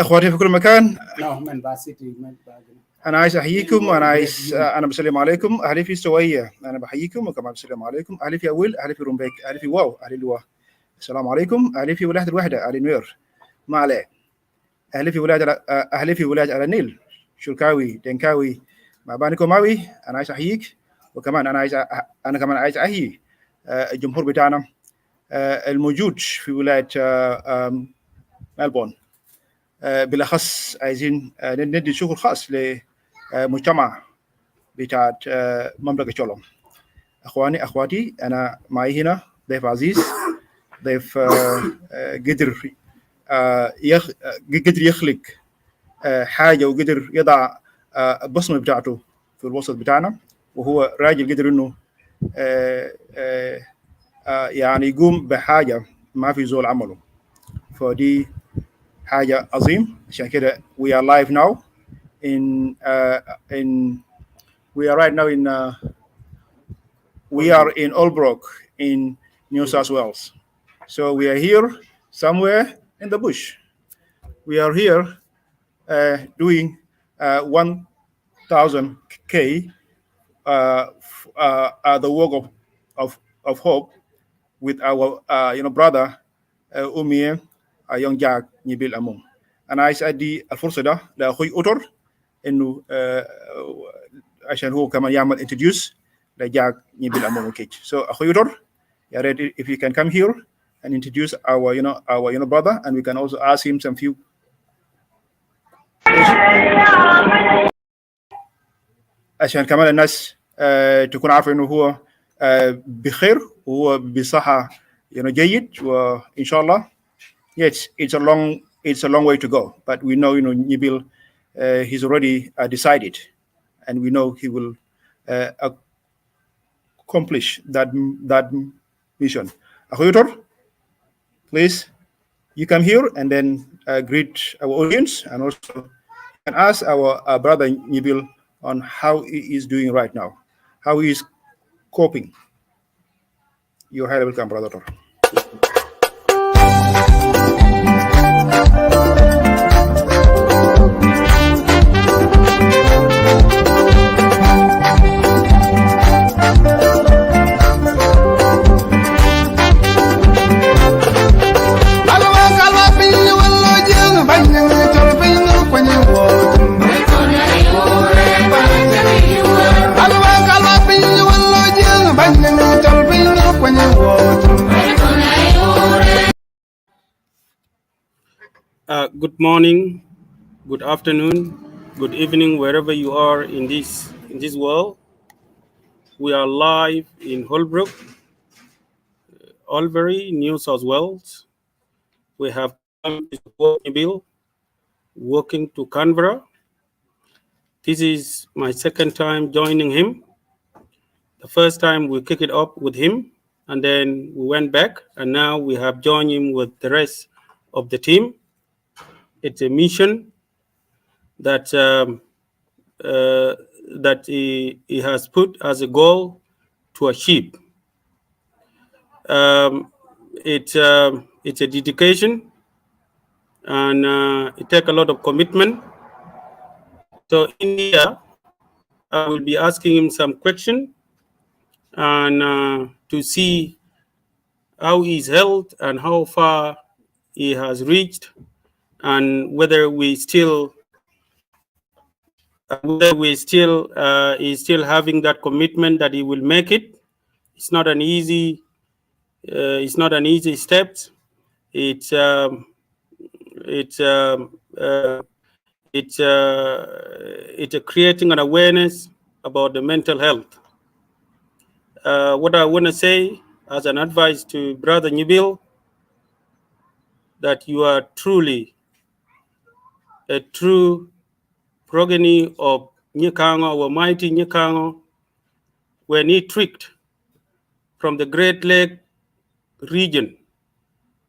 اخواتي في كل مكان، انا عايز احييكم، انا بسلم عليكم. اهلي في سويه انا بحييكم، وكمان بسلم عليكم. اهلي في اول، اهلي في رومبيك، اهلي في واو، اهلي لوا. السلام عليكم. اهلي في ولايه الوحده، اهلي نوير، ما عليه. اهلي في ولايه على النيل، شركاوي، دنكاوي، ما بانكم ماوي. انا عايز احييك، وكمان انا كمان عايز احيي الجمهور بتاعنا الموجود في ولايه ملبورن. بالاخص عايزين ندي شكر خاص لمجتمع بتاع مملكه شولوم. اخواتي، انا معي هنا ضيف عزيز، ضيف قدر يخلق حاجه، وقدر يضع البصمه بتاعته في الوسط بتاعنا، وهو راجل قدر انه يعني يقوم بحاجه ما في زول عمله. فدي حاجه عظيم. عشان كده we are live now in we are in Albrook in New South Wales. So we are here somewhere in the bush. We are here doing 1,000k the work of hope with our brother Umie young Jack Nibil Amum. أنا عايز أدي الفرصة ده لأخوي أوتر إنه عشان هو كمان يعمل introduce لجاك نيبيل أموم كيتش. So أخوي أوتر, يا ريت if you can come here and introduce our brother, and we can also ask him some few عشان كمان الناس تكون عارفة إنه هو بخير وهو بصحة جيد، وإن شاء الله. Yes, it's a long way to go, but we know Nibil he's already decided, and we know he will accomplish that mission. Akhoyotor, please, you come here and then greet our audience, and also can ask our brother Nibil on how he is doing right now, how he is coping. You're highly welcome, brother Tor. Good morning, good afternoon, good evening, wherever you are in this world. We are live in Holbrook, Albury, New South Wales. We have Kilometres Walk Bill walking to Canberra. This is my second time joining him. The first time we kicked it up with him, and then we went back, and now we have joined him with the rest of the team. It's a mission that that he has put as a goal to achieve. It's a dedication, and it takes a lot of commitment. So in here, I will be asking him some questions and to see how his health and how far he has reached, and whether we still is still having that commitment that he will make it. It's not an easy step. It's creating an awareness about the mental health. What I want to say as an advice to Brother Nibil, that you are truly a true progeny of Nyakango, our mighty Nyakango, when he trekked from the Great Lake region,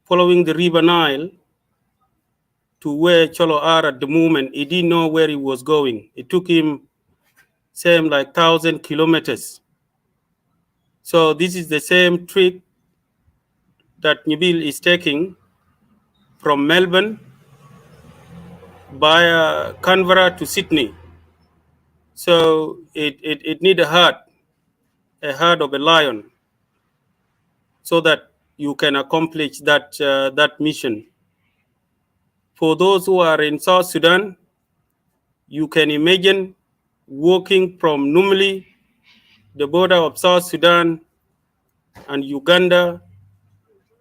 following the River Nile to where Cholo are at the moment. He didn't know where he was going. It took him same like 1,000 kilometers. So this is the same trek that Nibil is taking from Melbourne via Canberra to Sydney. So it needs a heart of a lion, so that you can accomplish that mission. For those who are in South Sudan, you can imagine walking from Numili, the border of South Sudan and Uganda,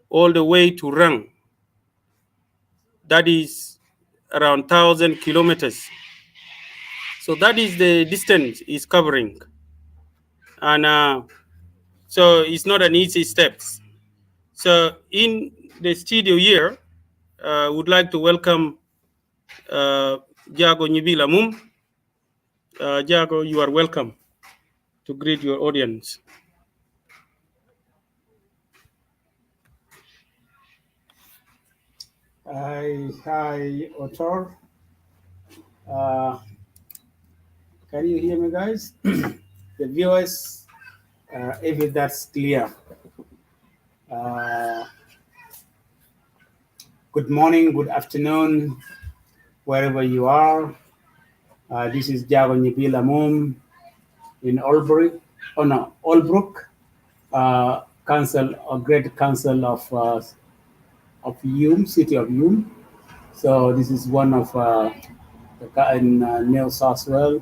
all the way to Rang. That is around 1,000 kilometers. So that is the distance he's covering. And so it's not an easy step. So in the studio here, I would like to welcome Jago Nyibila Mum. Jago, you are welcome to greet your audience. Hi, Otor. Can you hear me, guys? The viewers, if that's clear. Good morning, good afternoon, wherever you are. This is Jago Nyibila Mum in Albrook, Council, a great council of Hume, city of Hume. So this is one of in New South Wales.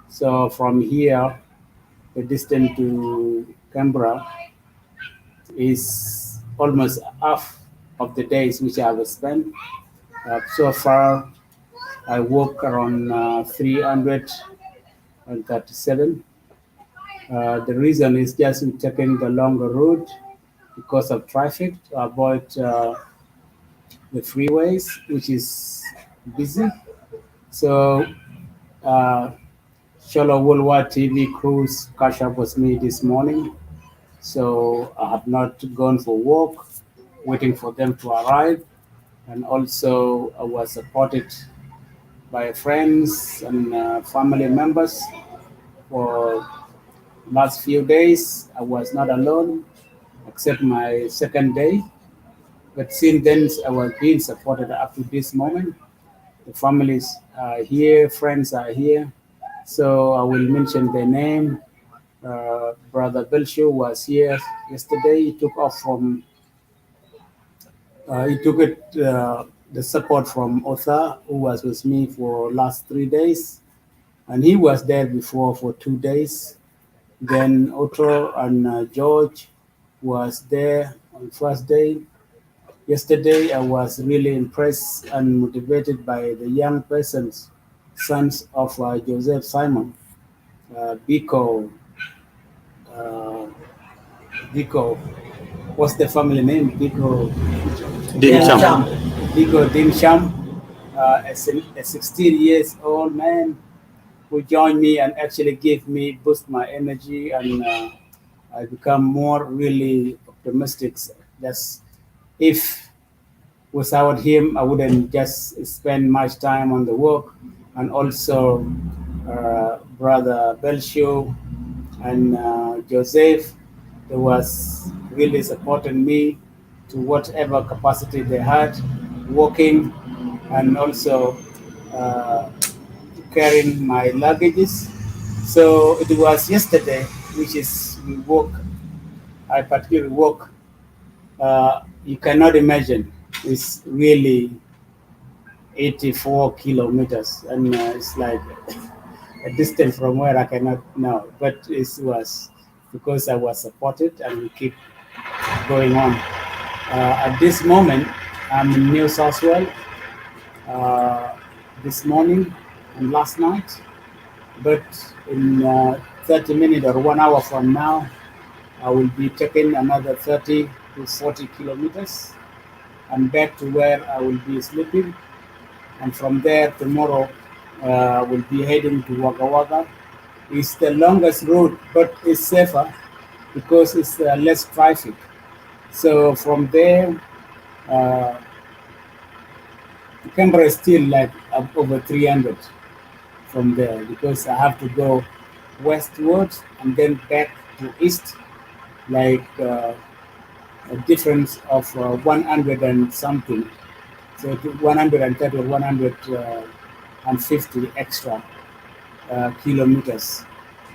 So from here, the distance to Canberra is almost half of the days which I have spent. So far, I walk around 337. The reason is just taking the longer route because of traffic to avoid the freeways, which is busy. So Shallow Worldwide TV crews catch up with me this morning. So I have not gone for walk, waiting for them to arrive. And also I was supported by friends and family members for last few days. I was not alone, except my second day. But since then, I was being supported up to this moment. The families are here, friends are here. So I will mention their name. Brother Belshaw was here yesterday. He took off from, he took it, the support from Otha, who was with me for last 3 days. And he was there before for 2 days. Then Otto and George was there on first day. Yesterday, I was really impressed and motivated by the young persons, sons of Joseph Simon, Biko, uh, Biko, what's the family name? Biko Dincham. Biko Dinsham, a 16 years old man who joined me and actually gave me boost my energy, and I become more really optimistic. That's if without him I wouldn't just spend much time on the work. And also brother Belshaw and Joseph, they was really supporting me to whatever capacity they had, working, and also uh, carrying my luggages. So it was yesterday, which is we walk. I particularly walk. You cannot imagine. It's really 84 kilometers, and it's like a distance from where I cannot know. But it was because I was supported, and we keep going on. At this moment, I'm in New South Wales. This morning and last night, but in 30 minutes or 1 hour from now, I will be taking another 30 to 40 kilometers and back to where I will be sleeping. And from there, tomorrow, I will be heading to Wagga Wagga. It's the longest route, but it's safer because it's less traffic. So from there, uh, Canberra is still like up over 300 from there because I have to go westward and then back to east, like a difference of 100 and something. So 130 or 150 extra kilometers.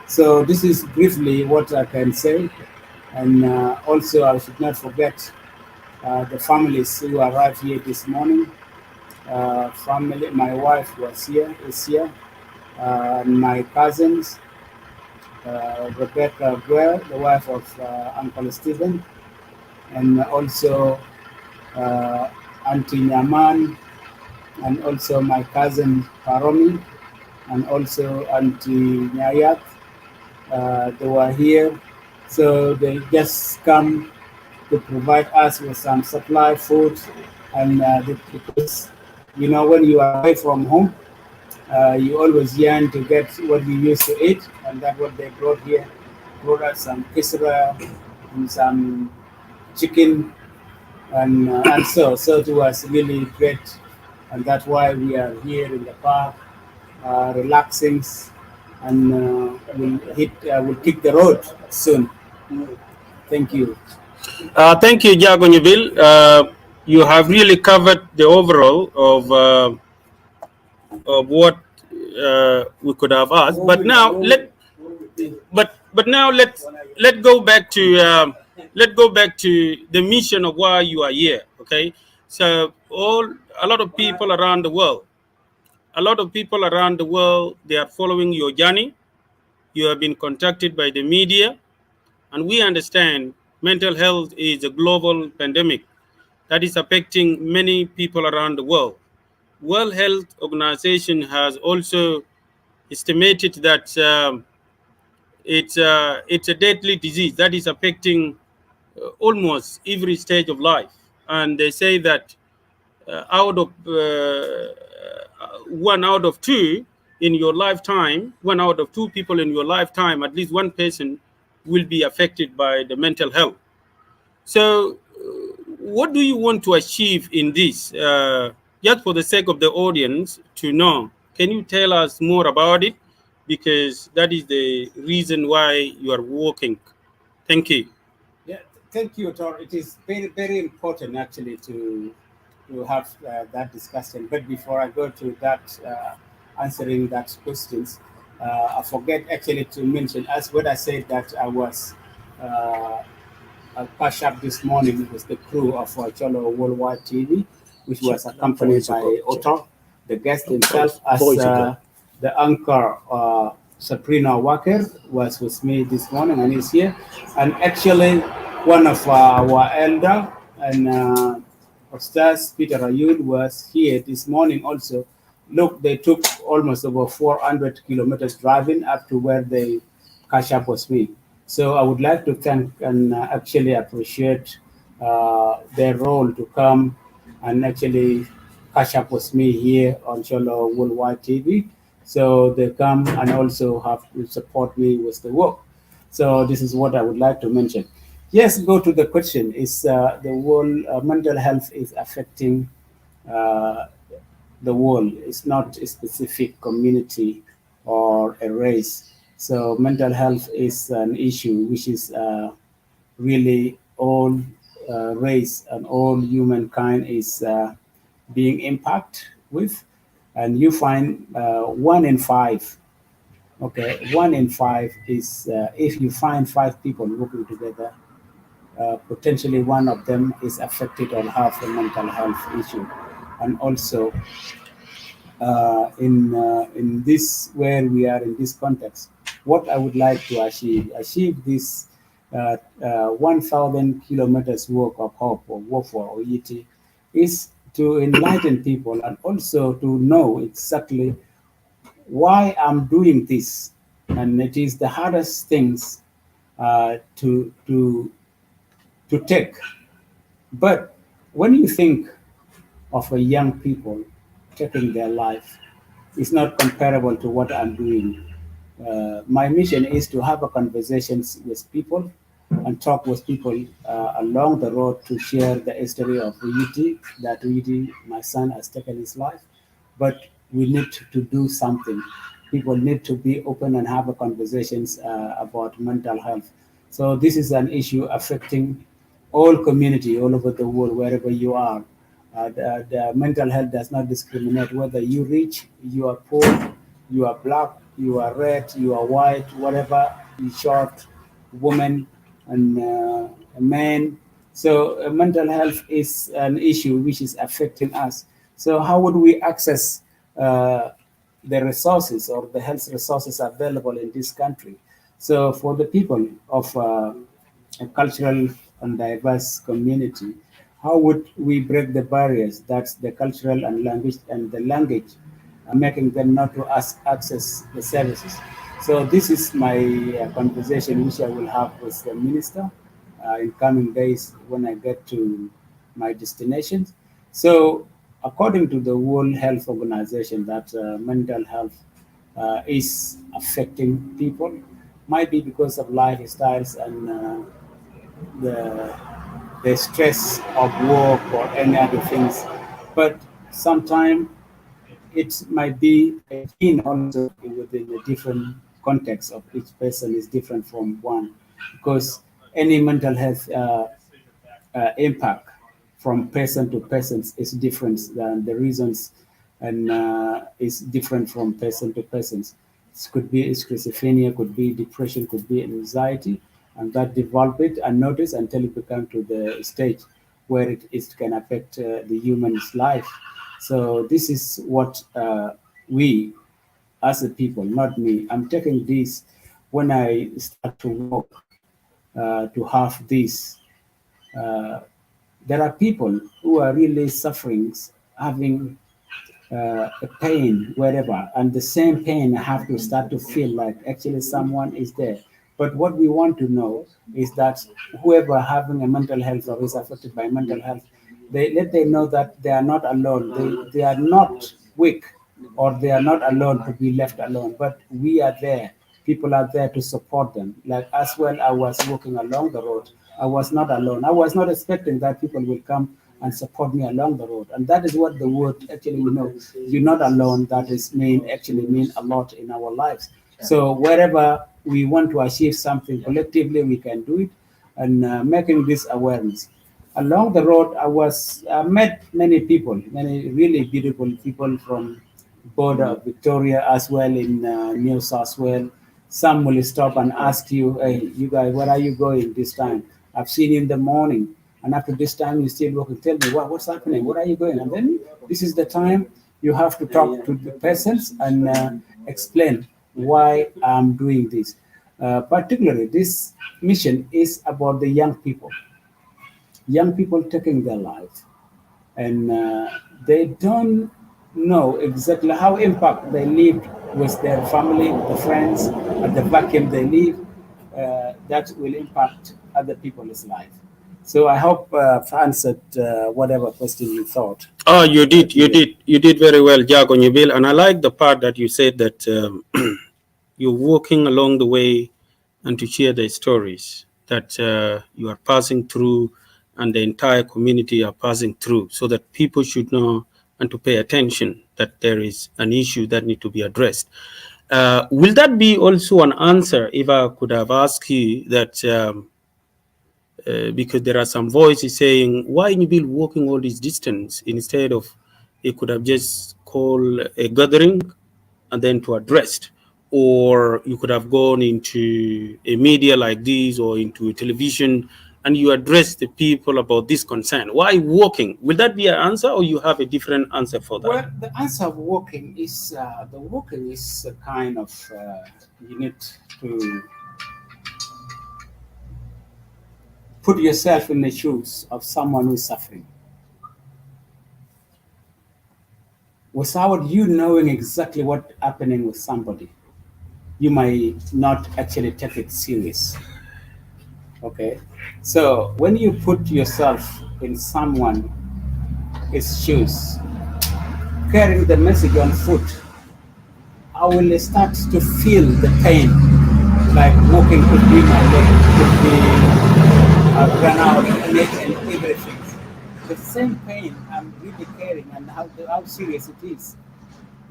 So this is briefly what I can say. And also I should not forget the families who arrived here this morning. Family, my wife was here, is here. My cousins, Rebecca Guerre, the wife of Uncle Stephen, and also Auntie Nyaman, and also my cousin Paromi, and also Auntie Nyayat. They were here, so they just come to provide us with some supply food, and because when you are away from home, you always yearn to get what you used to eat, and that's what they brought here. Brought us some kisra and some chicken, and so it was really great, and that's why we are here in the park, relaxing, and we'll kick the road soon. Thank you. Thank you, Jagonyeville. You have really covered the overall of what we could have asked. But now let go back to the mission of why you are here. Okay, so a lot of people around the world, they are following your journey. You have been contacted by the media, and we understand mental health is a global pandemic that is affecting many people around the world. World Health Organization has also estimated that it's a deadly disease that is affecting almost every stage of life, and they say that out of 1 out of 2 in your lifetime, 1 out of 2 people in your lifetime, at least one person will be affected by the mental health. So, what do you want to achieve in this? Just for the sake of the audience to know, can you tell us more about it? Because that is the reason why you are working. Thank you. Yeah, thank you, Tor. It is very, very important actually to have that discussion. But before I go to that, answering that questions, I forget actually to mention, as what I said, that I was uh, catch up this morning with the crew of Cholo Worldwide TV, which was accompanied by Otto, the guest himself, as the anchor Sabrina Walker was with me this morning and is here. And actually, one of our elder and Ustaz Peter Ayud was here this morning also. Look, they took almost over 400 kilometers driving up to where they catch up with me. So I would like to thank and actually appreciate their role to come and actually catch up with me here on Cholo Worldwide TV. So they come and also have to support me with the work. So this is what I would like to mention. Yes, go to the question. Is the world mental health is affecting uh, the world? It's not a specific community or a race. So mental health is an issue which is really all race and all humankind is being impacted with. And you find 1 in 5. Okay, 1 in 5 is if you find 5 people working together, potentially one of them is affected or have a mental health issue. And also in this where we are in this context, what I would like to achieve this 1,000 kilometers walk of hope or walk for OET is to enlighten people and also to know exactly why I'm doing this. And it is the hardest things to take. But when you think of a young people taking their life, it's not comparable to what I'm doing. My mission is to have a conversations with people and talk with people along the road to share the history of Uyiti, that Uyiti, my son, has taken his life. But we need to do something. People need to be open and have a conversations about mental health. So this is an issue affecting all community all over the world, wherever you are. The mental health does not discriminate whether you rich, you are poor, you are black, you are red, you are white, whatever, you short, woman, and a man. So mental health is an issue which is affecting us. So how would we access the resources or the health resources available in this country? So for the people of a cultural and diverse community, how would we break the barriers that's the cultural and the language making them not to access the services? So this is my conversation which I will have with the minister in coming days when I get to my destination. So according to the World Health Organization, that mental health is affecting people, might be because of lifestyles and the the stress of work or any other things. But sometimes it might be a gene also within a different context of each person is different from one, because any mental health impact from person to person is different than the reasons and is different from person to person. It could be schizophrenia, could be depression, could be anxiety, and that develop it and notice until it becomes to the stage where it is can affect the human's life. So this is what we as a people, not me. I'm taking this when I start to work to have this. Uh, there are people who are really suffering, having a pain wherever, and the same pain I have to start to feel like actually someone is there. But what we want to know is that whoever having a mental health or is affected by mental health, they know that they are not alone. They are not weak or they are not alone to be left alone. But we are there. people are there to support them. Like as well, I was walking along the road. I was not alone. I was not expecting that people will come and support me along the road. And that is what the word actually, you're not alone. That is actually mean a lot in our lives. So wherever we want to achieve something collectively, we can do it, and making this awareness. Along the road, I met many people, many really beautiful people from border of Victoria as well in New South Wales. Some will stop and ask you, hey, you guys, where are you going this time? I've seen you in the morning, and after this time, you still working. Tell me, what's happening? Where are you going? And then this is the time you have to talk to the persons and explain why I'm doing this. Particularly, this mission is about the young people taking their life, and they don't know exactly how impact they live with their family, the friends, and the vacuum they live. That will impact other people's life. So I hope I've answered whatever question you thought. Oh, you did very well, Jago Nyibil. And I like the part that you said that you're walking along the way and to share the stories that you are passing through and the entire community are passing through, so that people should know and to pay attention that there is an issue that need to be addressed. Will that be also an answer if I could have asked you that, because there are some voices saying, why you be walking all this distance instead of you could have just called a gathering and then to address it, or you could have gone into a media like this or into television and you address the people about this concern. Why walking? Will that be an answer, or you have a different answer for that? Well, the answer of walking is a kind of you need to put yourself in the shoes of someone who's suffering. Without you knowing exactly what's happening with somebody, you might not actually take it serious. Okay? So when you put yourself in someone's shoes, carrying the message on foot, I will start to feel the pain. Like walking could be my leg, could be run out and everything. The same pain I'm really carrying, and how serious it is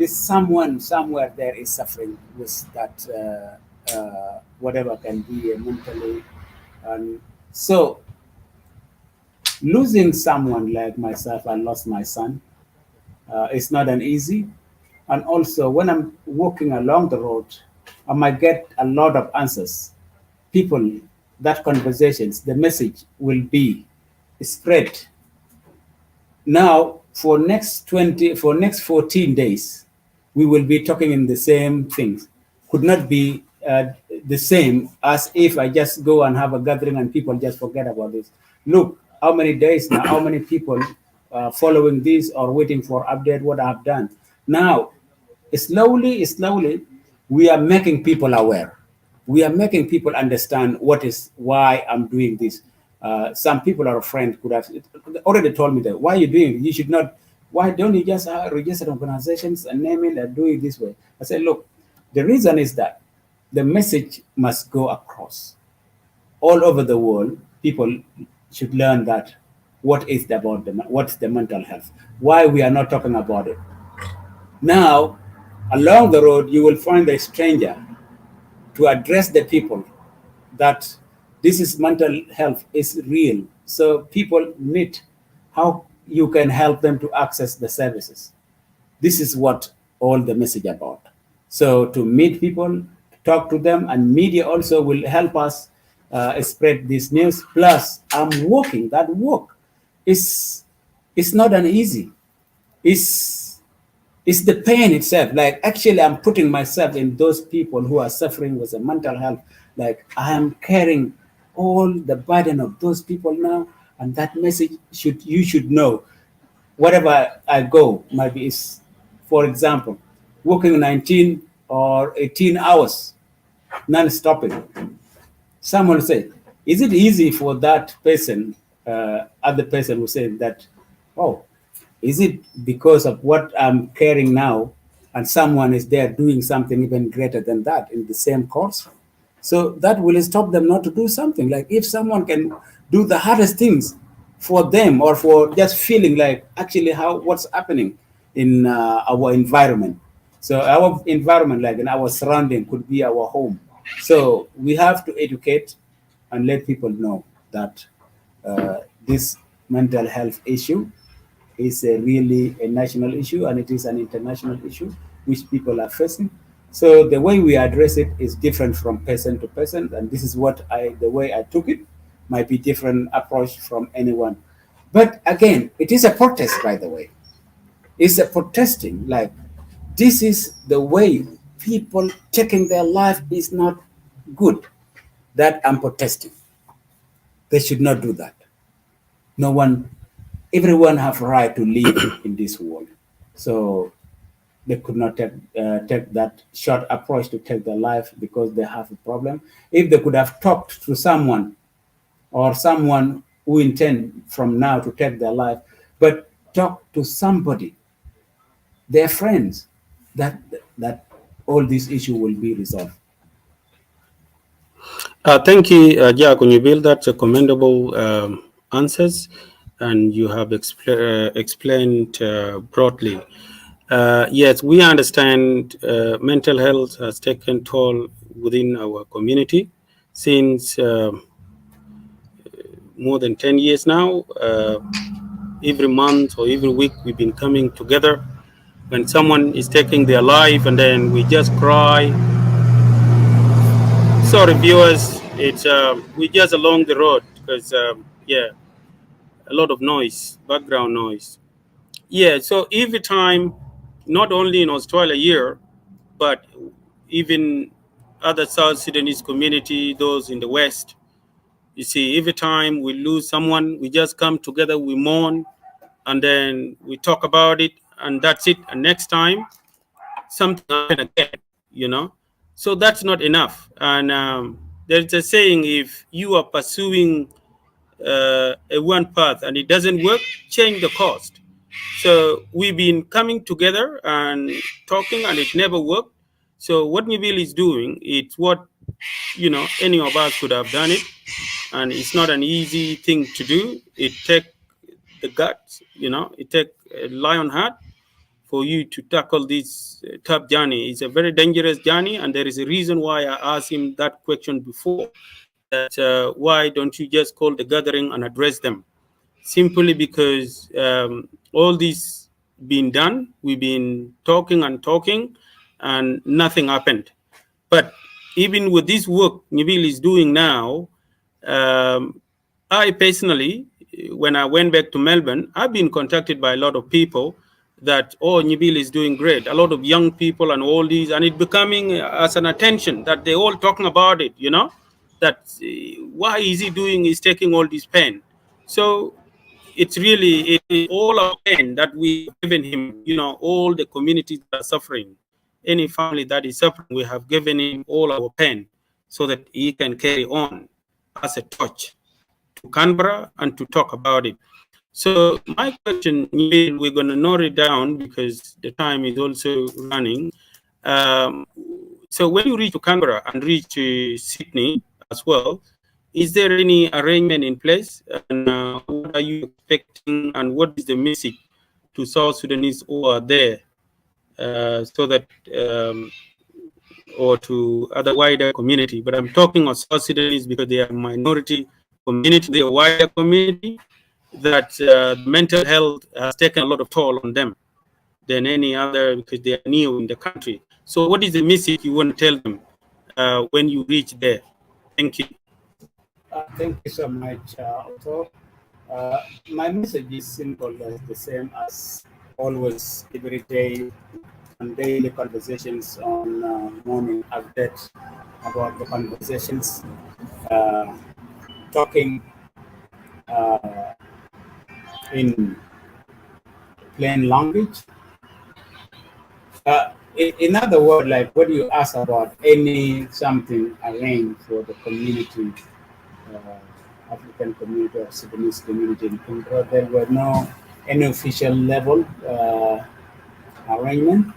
someone somewhere there is suffering with that whatever can be mentally. And so losing someone like myself, I lost my son. It's not an easy. And also when I'm walking along the road, I might get a lot of answers. People, that conversations, the message will be spread. Now, for next 14 days, we will be talking in the same things. Could not be the same as if I just go and have a gathering and people just forget about this. Look, how many days now, how many people following this or waiting for update what I've done. Now, slowly, we are making people aware. We are making people understand why I'm doing this. Some people are friends could have already told me that, why are you doing it? You should not, why don't you just register organizations and name it and do it this way? I said, look, the reason is that the message must go across. All over the world, people should learn that what's the mental health, why we are not talking about it. Now, along the road, you will find a stranger to address the people that this is mental health is real. So people need how you can help them to access the services. This is what all the message about. So to meet people, talk to them, and media also will help us spread this news. Plus, I'm working. That work is not an easy. It's the pain itself. Like actually, I'm putting myself in those people who are suffering with the mental health. Like I am carrying all the burden of those people now, and that message you should know. Wherever I go, maybe it's, for example, working 19 or 18 hours, non-stopping. Someone will say, is it easy for that person, other person who said that, oh, is it because of what I'm carrying now and someone is there doing something even greater than that in the same course. So that will stop them not to do something. Like if someone can do the hardest things for them, or for just feeling like actually what's happening in our environment. So our environment, like in our surrounding, could be our home. So we have to educate and let people know that this mental health issue is really a national issue, and it is an international issue which people are facing. So the way we address it is different from person to person, and this is the way I took it might be different approach from anyone. But again, it is a protest, by the way. It's a protesting, like this is the way people taking their life is not good. That I'm protesting. They should not do that. No one, everyone have a right to live in this world. So they could not take that short approach to take their life because they have a problem. If they could have talked to someone, or someone who intend from now to take their life, but talk to somebody, their friends, that all this issue will be resolved. Thank you, Jack. When you build that commendable answers, and you have explained broadly. Yes, we understand mental health has taken toll within our community since more than 10 years now. Every month or every week, we've been coming together when someone is taking their life, and then we just cry. Sorry, viewers, it's we just along the road because yeah, a lot of noise, background noise. Yeah, so every time, not only in Australia here, but even other South Sudanese community, those in the West, you see, every time we lose someone, we just come together, we mourn, and then we talk about it, and that's it. And next time, something happen again, you know. So that's not enough. And there's a saying: if you are pursuing a one path and it doesn't work, change the course. So we've been coming together and talking, and it never worked. So what Nibil is doing, it's what any of us could have done it, and it's not an easy thing to do. It takes the guts, it takes a lion heart for you to tackle this tough journey. It's a very dangerous journey, and there is a reason why I asked him that question before. That why don't you just call the gathering and address them? Simply because all this been done, we've been talking and talking, and nothing happened. But even with this work Nibil is doing now, I personally, when I went back to Melbourne, I've been contacted by a lot of people that, oh, Nibil is doing great. A lot of young people and all these, and it becoming as an attention that they all talking about it, that why is he doing, is taking all this pain. So it's really all our pain that we have given him, all the communities that are suffering, any family that is suffering, we have given him all our pain so that he can carry on as a torch to Canberra and to talk about it. So my question, we're going to narrow it down because the time is also running. So when you reach to Canberra and reach to Sydney as well, is there any arrangement in place? And what are you expecting, and what is the message to South Sudanese who are there so that, or to other wider community? But I'm talking of South Sudanese because they are minority community, they are wider community, that mental health has taken a lot of toll on them than any other because they are new in the country. So what is the message you want to tell them when you reach there? Thank you. Thank you so much, Otto. My message is simple, as the same as always, every day, on daily conversations, on morning updates about the conversations, talking in plain language. In other words, like what you ask about any something arranged for the community, African community or Sudanese community in Canberra, there were no any official level arrangement.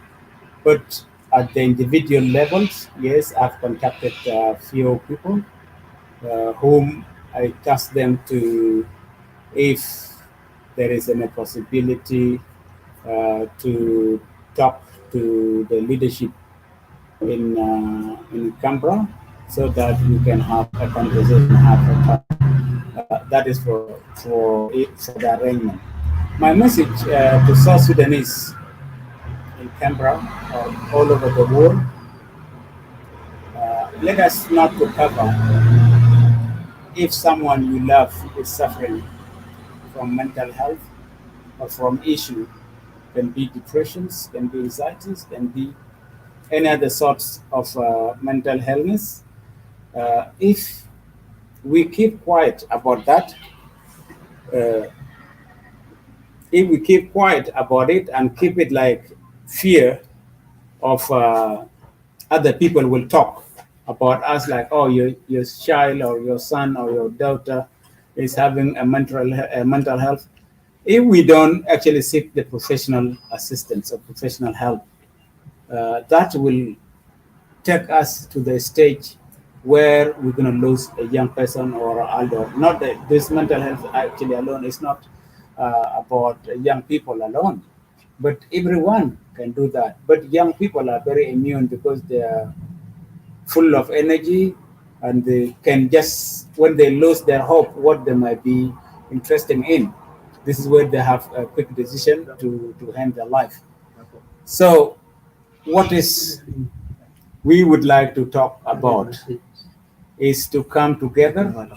But at the individual levels, yes, I've contacted a few people whom I task them to, if there is any possibility to talk to the leadership in Canberra, so that we can have a conversation, have a talk. That is for the arrangement. My message to South Sudanese in Canberra or all over the world: let us not recover if someone you love is suffering from mental health or from issue. Can be depressions, can be anxieties, can be any other sorts of mental illness. If we keep quiet about that, uh, if we keep quiet about it and keep it like fear of other people will talk about us, like, oh, your child or your son or your daughter is having a mental health. If we don't actually seek the professional assistance or professional help, that will take us to the stage where we're going to lose a young person or elder. Not that this mental health actually alone is not about young people alone, but everyone can do that. But young people are very immune because they are full of energy, and they can just, when they lose their hope, what they might be interested in, this is where they have a quick decision to end their life. So what is we would like to talk about is to come together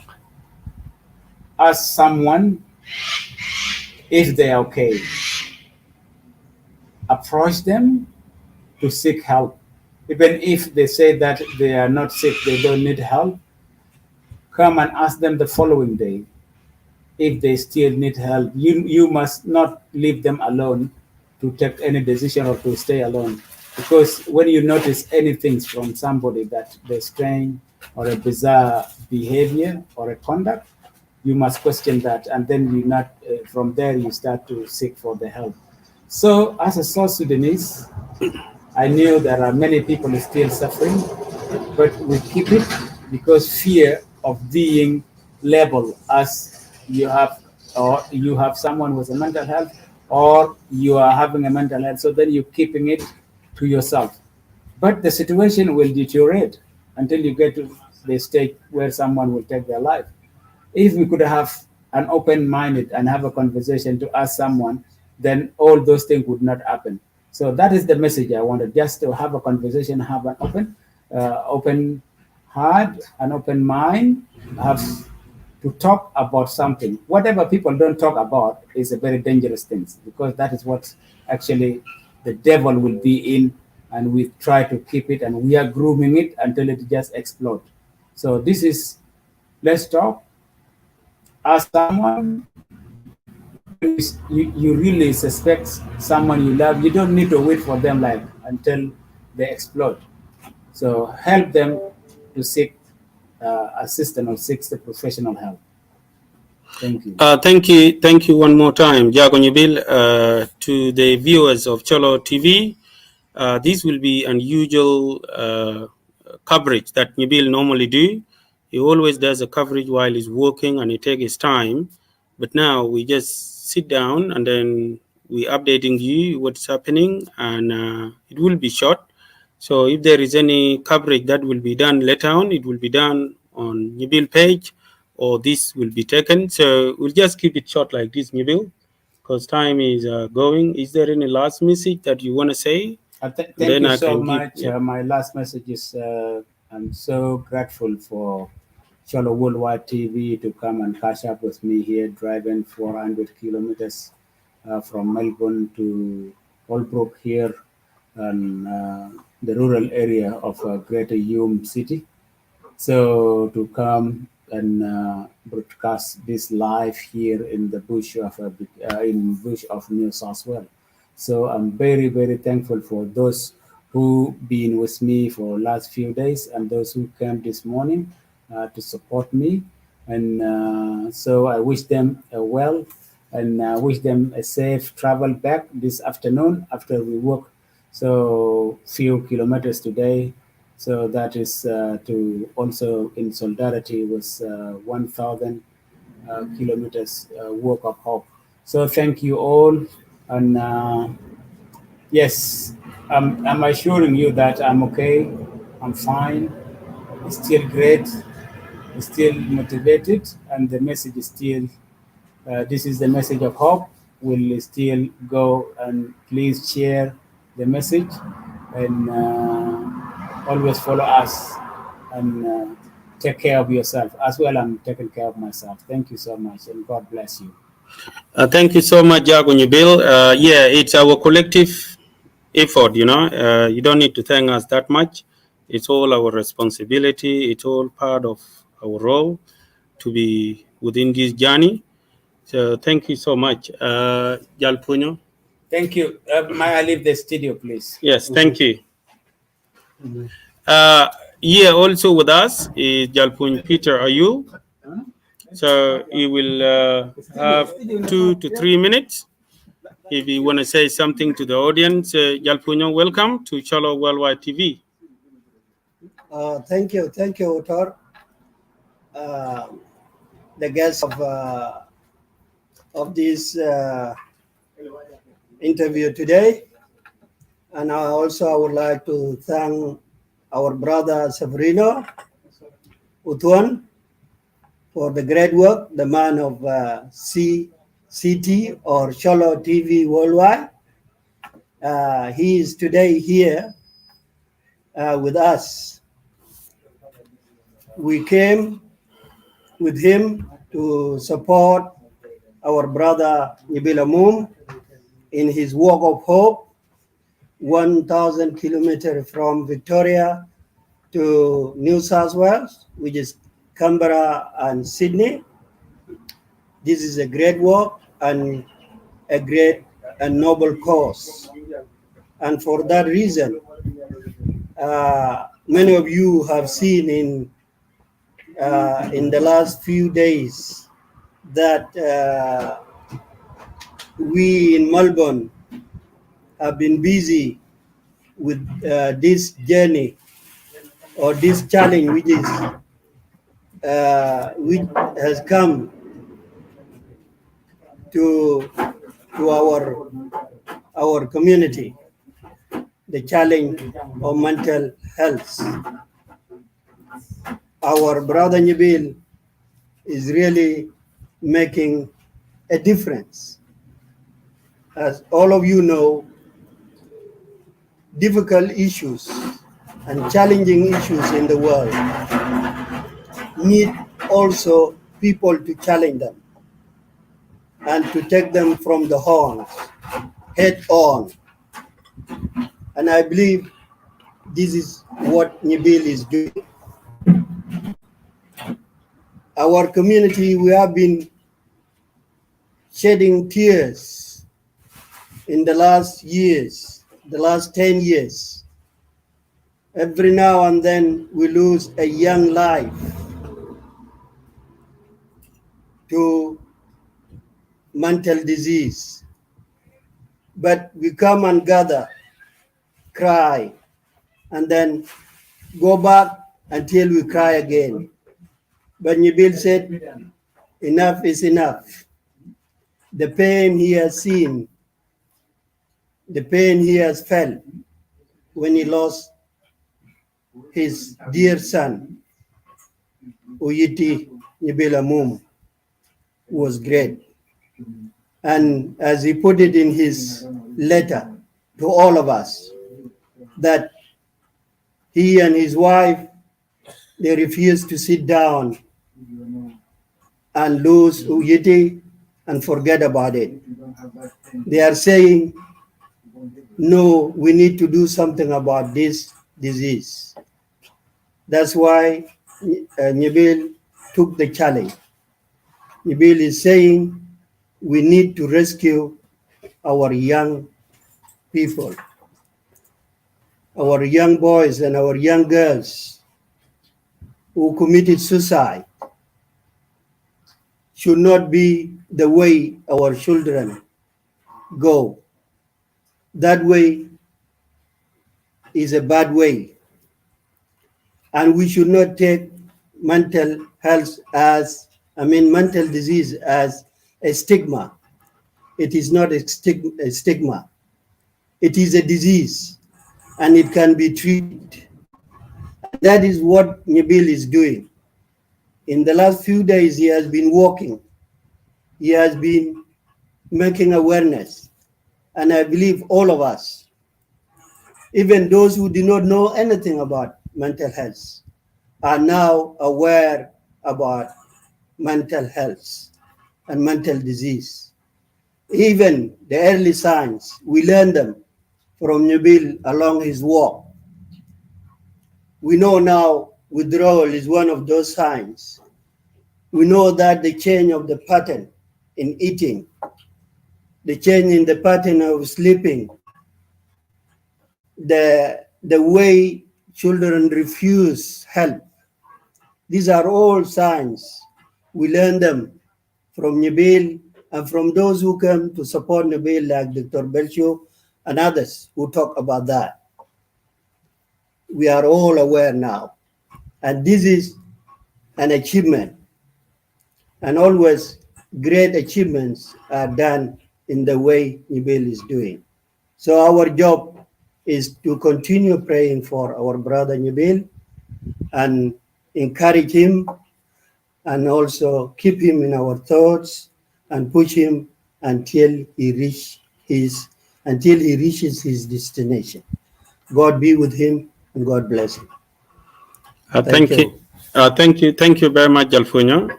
as someone, if they are okay, approach them to seek help. Even if they say that they are not sick, they don't need help, come and ask them the following day. If they still need help, you must not leave them alone to take any decision or to stay alone. Because when you notice anything from somebody that they're strange or a bizarre behavior or a conduct, you must question that, and then you not from there you start to seek for the help. So as a South Sudanese, I knew there are many people still suffering, but we keep it because fear of being labeled as you have, or you have someone with a mental health, or you are having a mental health, so then you're keeping it to yourself. But the situation will deteriorate until you get to the stage where someone will take their life. If we could have an open minded and have a conversation to ask someone, then all those things would not happen. So that is the message I wanted, just to have a conversation, have an open heart, an open mind, have to talk about something. Whatever people don't talk about is a very dangerous thing, because that is what actually the devil will be in, and we try to keep it and we are grooming it until it just explodes. So this is, let's talk, as someone, you really suspect someone you love, you don't need to wait for them like until they explode. So help them to seek assistance or seek the professional help. Thank you. Thank you one more time, Jago Nyibil. To the viewers of Cholo TV, this will be unusual coverage that Nyibil normally do. He always does a coverage while he's working and he takes his time. But now we just sit down and then we updating you what's happening, and it will be short. So if there is any coverage that will be done later on, it will be done on Nyibil page, or this will be taken. So we'll just keep it short like this, Nyibil, because time is going. Is there any last message that you want to say? Thank you so much. My last message is I'm so grateful for Cholo Worldwide TV to come and catch up with me here, driving 400 kilometers from Melbourne to Holbrook here, and the rural area of Greater Hume City. So to come and broadcast this live here in the bush of New South Wales. So I'm very, very thankful for those who been with me for last few days and those who came this morning to support me. And so I wish them well, and wish them a safe travel back this afternoon after we work so few kilometers today. So that is to also in solidarity with 1,000 kilometers walk of hope. So thank you all, and yes, I'm assuring you that I'm okay, I'm fine, still great, still motivated, and the message is still this is the message of hope. Will still go, and please share the message, and always follow us, and take care of yourself as well. I'm taking care of myself. Thank you so much, and God bless you. Thank you so much, Jagunyi Bill. Yeah, it's our collective effort, you don't need to thank us that much. It's all our responsibility. It's all part of our role to be within this journey. So thank you so much. Jalpunyo. Thank you. May I leave the studio, please? Yes, thank you. Here also with us is Jalpun Peter Ayu. So he will have 2 to 3 minutes. If you want to say something to the audience, Jalpunyo, welcome to Cholo Worldwide TV. Thank you, Otor. The guest of this interview today, and I would like to thank our brother Severino Utuan for the great work, the man of CT or Cholo TV Worldwide. He is today here with us. We came with him to support our brother Nibila Mum in his walk of hope, 1,000 kilometers from Victoria to New South Wales, which is Canberra and Sydney. This is a great work and a great and noble cause. And for that reason, many of you have seen in the last few days that we in Melbourne have been busy with this journey or this challenge, which has come to our community, the challenge of mental health. Our brother Nabil is really making a difference. As all of you know, difficult issues and challenging issues in the world need also people to challenge them and to take them from the horns head on. And I believe this is what Nabil is doing. Our community, we have been shedding tears in the last years, the last 10 years. Every now and then we lose a young life to mental disease. But we come and gather, cry, and then go back until we cry again. But Nabil said, enough is enough. The pain he has seen, the pain he has felt when he lost his dear son, Uyiti Nibila Mum, was great. And as he put it in his letter to all of us, that he and his wife, they refused to sit down and lose Uyiti and forget about it. They are saying, no, we need to do something about this disease. That's why Nabil took the challenge. Nabil is saying we need to rescue our young people, our young boys and our young girls who committed suicide. Should not be the way our children go. That way, is a bad way. And we should not take mental health mental disease as a stigma. It is not a stigma. It is a disease, and it can be treated. And that is what Nabil is doing. In the last few days, he has been walking. He has been making awareness. And I believe all of us, even those who do not know anything about mental health, are now aware about mental health and mental disease. Even the early signs, we learn them from Nabil along his walk. We know now withdrawal is one of those signs. We know that the change of the pattern in eating, the change in the pattern of sleeping, the way children refuse help. These are all signs. We learn them from Nabil and from those who come to support Nabil, like Dr. Belcho and others who talk about that. We are all aware now. And this is an achievement. And always great achievements are done in the way Nabil is doing. So our job is to continue praying for our brother Nabil and encourage him, and also keep him in our thoughts and push him until he reaches his destination. God be with him and God bless him. Thank you. Thank you very much, Alfunya.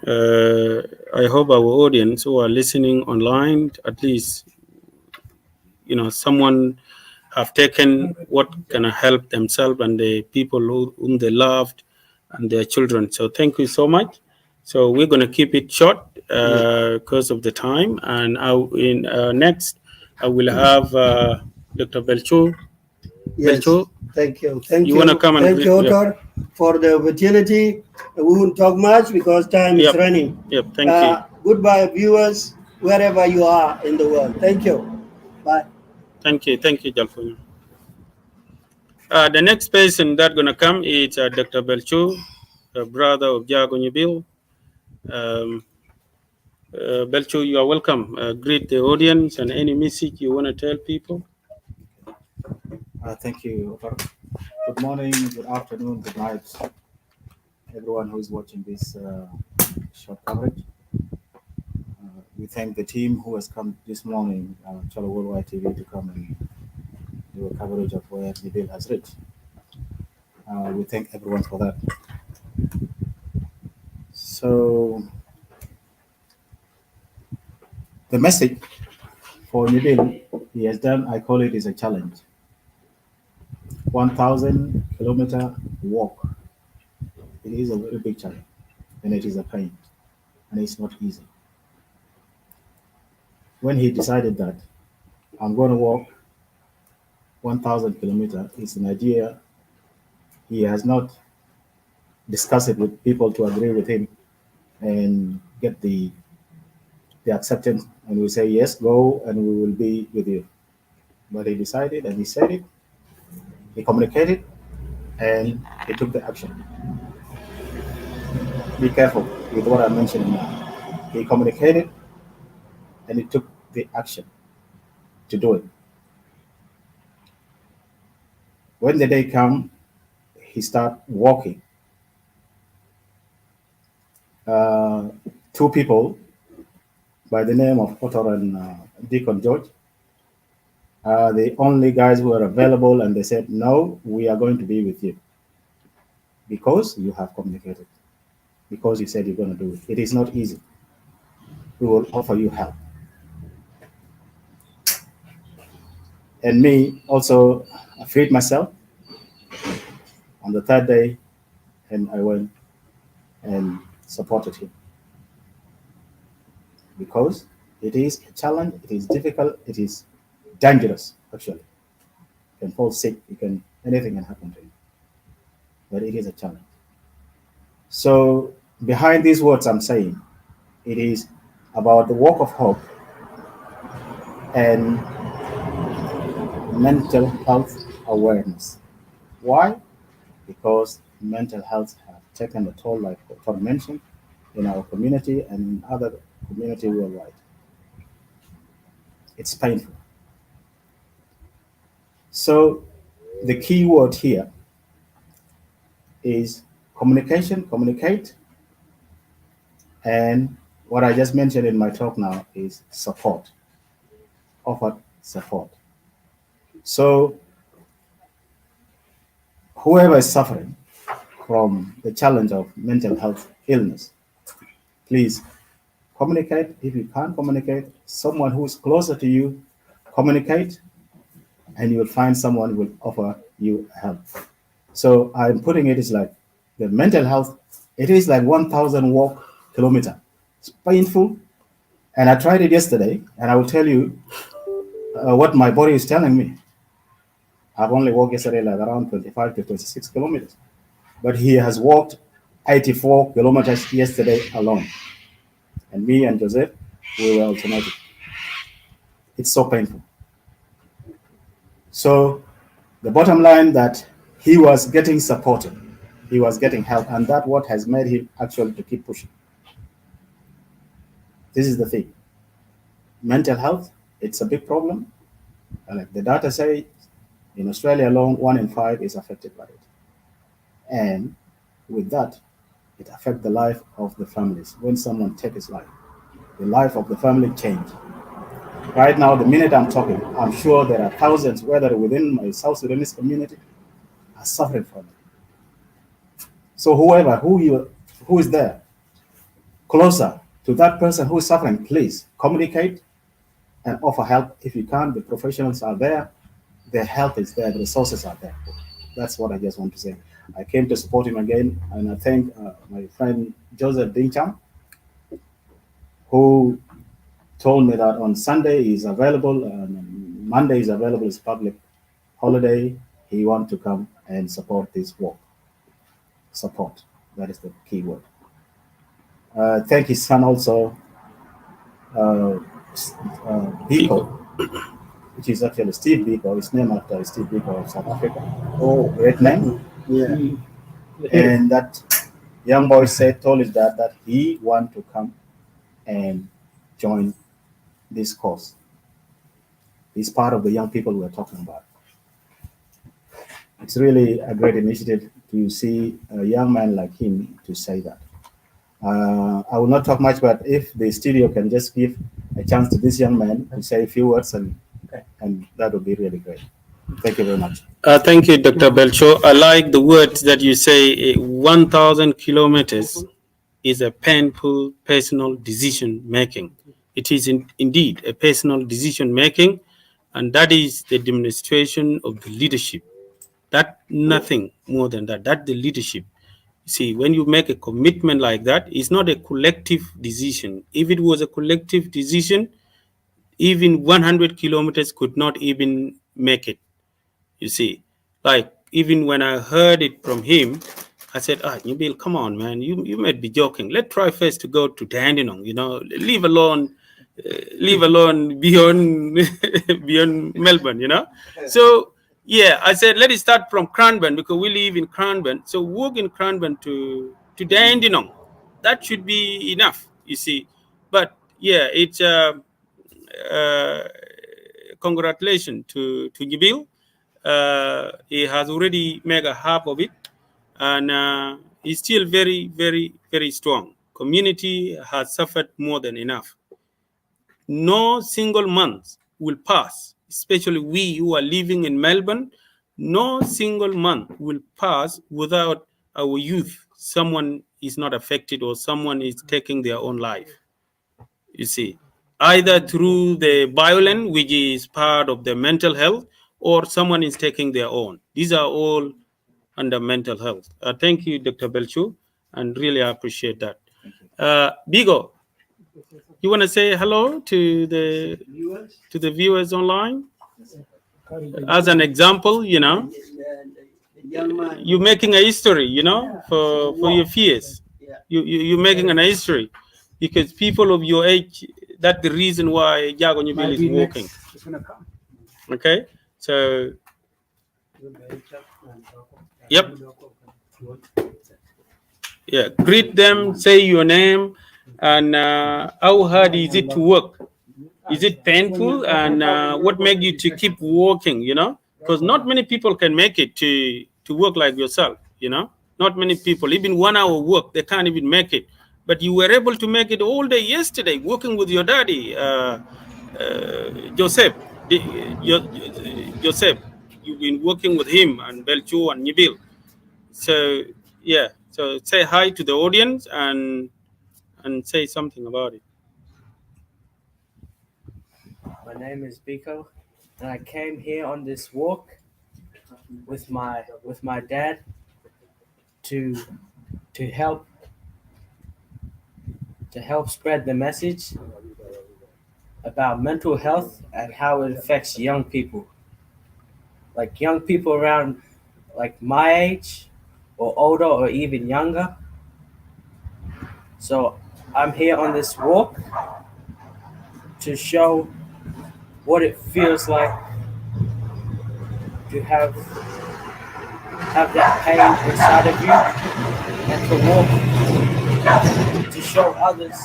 I hope our audience who are listening online, at least, someone have taken what can help themselves and the people whom they loved and their children. So thank you so much. So we're going to keep it short because of the time. And next, I will have Dr. Belcho. Yes, Belcho, thank you. Thank you you. want to come and thank you, Otor, for the opportunity. We won't talk much because time is running. Yep, thank you. Goodbye, viewers, wherever you are in the world. Thank you. Bye. Thank you, Jalfunya. The next person that's going to come is Dr. Belcho, brother of Jago Nyibil. Belcho, you are welcome. Greet the audience and any message you want to tell people. Thank you. Good morning, good afternoon, good night, everyone who is watching this short coverage. We thank the team who has come this morning, Chalo Worldwide TV, to come and do a coverage of where Nabil has reached. We thank everyone for that. So, the message for Nabil he has done, I call it, is a challenge. 1,000-kilometer walk. It is a very big challenge, and it is a pain, and it's not easy. When he decided that I'm going to walk 1,000 kilometers, it's an idea he has not discussed it with people to agree with him and get the acceptance, and we say yes, go, and we will be with you. But he decided, and he said it, he communicated, and he took the action. Be careful with what I'm mentioning now. He communicated, and he took the action to do it. When the day came, he started walking. Two people by the name of Otor and Deacon George are the only guys who are available, and they said, no, we are going to be with you because you have communicated, because you said you're going to do it. It is not easy. We will offer you help. And me also, I freed myself on the third day, and I went and supported him. Because it is a challenge, it is difficult, it is dangerous, actually. You can fall sick, anything can happen to you. But it is a challenge. So behind these words I'm saying, it is about the walk of hope and mental health awareness. Why? Because mental health have taken a toll, like Tom mentioned, in our community and in other community worldwide. It's painful. So the key word here is communication, communicate, and what I just mentioned in my talk now is support, offer support. So whoever is suffering from the challenge of mental health illness, please communicate. If you can't communicate, someone who is closer to you, communicate, and you will find someone who will offer you help. So I'm putting it as like the mental health, it is like 1,000 walk kilometer. It's painful. And I tried it yesterday, and I will tell you what my body is telling me. I've only walked yesterday like around 25 to 26 kilometers. But he has walked 84 kilometers yesterday alone. And me and Joseph, we were alternating. It's so painful. So the bottom line that he was getting supported, he was getting help, and that's what has made him actually to keep pushing. This is the thing. Mental health, it's a big problem. Like the data say, in Australia alone, 1 in 5 is affected by it. And with that, it affects the life of the families. When someone takes his life, the life of the family changed. Right now, the minute I'm talking, I'm sure there are thousands, whether within my South Sudanese community, are suffering from it. So whoever, who is there, closer to that person who is suffering, please communicate and offer help. If you can't, the professionals are there, the help is there, the resources are there. That's what I just want to say. I came to support him again, and I thank my friend Joseph Dincham, who told me that on Sunday he's available, and Monday is available, it's public holiday. He wants to come and support this walk. Support, that is the key word. Thank his son also, Biko, which is actually Steve Biko. It's named after Steve Biko of South Africa. Oh, great name. Yeah. And that young boy told his dad that he want to come and join this course. He's part of the young people we're talking about. It's really a great initiative to see a young man like him to say that. I will not talk much, but if the studio can just give a chance to this young man to say a few words, and that would be really great. Thank you very much. Thank you, Dr. Belcho. I like the words that you say, 1,000 kilometers is a painful personal decision making. It is indeed a personal decision making, and that is the demonstration of the leadership. That nothing more than that. That the leadership. See, when you make a commitment like that, it's not a collective decision. If it was a collective decision, even 100 kilometers could not even make it. You see, like even when I heard it from him, I said, Nabil, come on, man, you might be joking. Let's try first to go to Dandenong, leave alone beyond beyond Melbourne, So yeah, I said let it start from Cranbourne because we live in Cranbourne. So walk in Cranbourne to Dandenong, that should be enough, you see. But yeah, it's congratulations to Nabil. He has already made a half of it, and he's still very, very, very strong. Community has suffered more than enough. No single month will pass, especially we who are living in Melbourne. No single month will pass without our youth. Someone is not affected or someone is taking their own life. You see, either through the violence, which is part of the mental health, or someone is taking their own. These are all under mental health. Thank you, Dr. Belchu, and really I appreciate that. Bigo, you want to say hello to the viewers online? As an example, you're making a history, for your fears. You're making an history because people of your age, that's the reason why Jago Newbill is walking. Okay, so Yep. Yeah. Greet them. Say your name, and how hard is it to work? Is it painful? And what makes you to keep working? You know, because not many people can make it to work like yourself. You know, not many people. Even 1 hour work, they can't even make it. But you were able to make it all day yesterday, working with your daddy, Joseph. Joseph, you've been working with him and Belchu and Nibil. So yeah, so say hi to the audience and say something about it. My name is Biko, and I came here on this walk with my dad to help spread the message about mental health and how it affects young people, like young people around like my age or older or even younger. So I'm here on this walk to show what it feels like to have that pain inside of you, and to walk to show others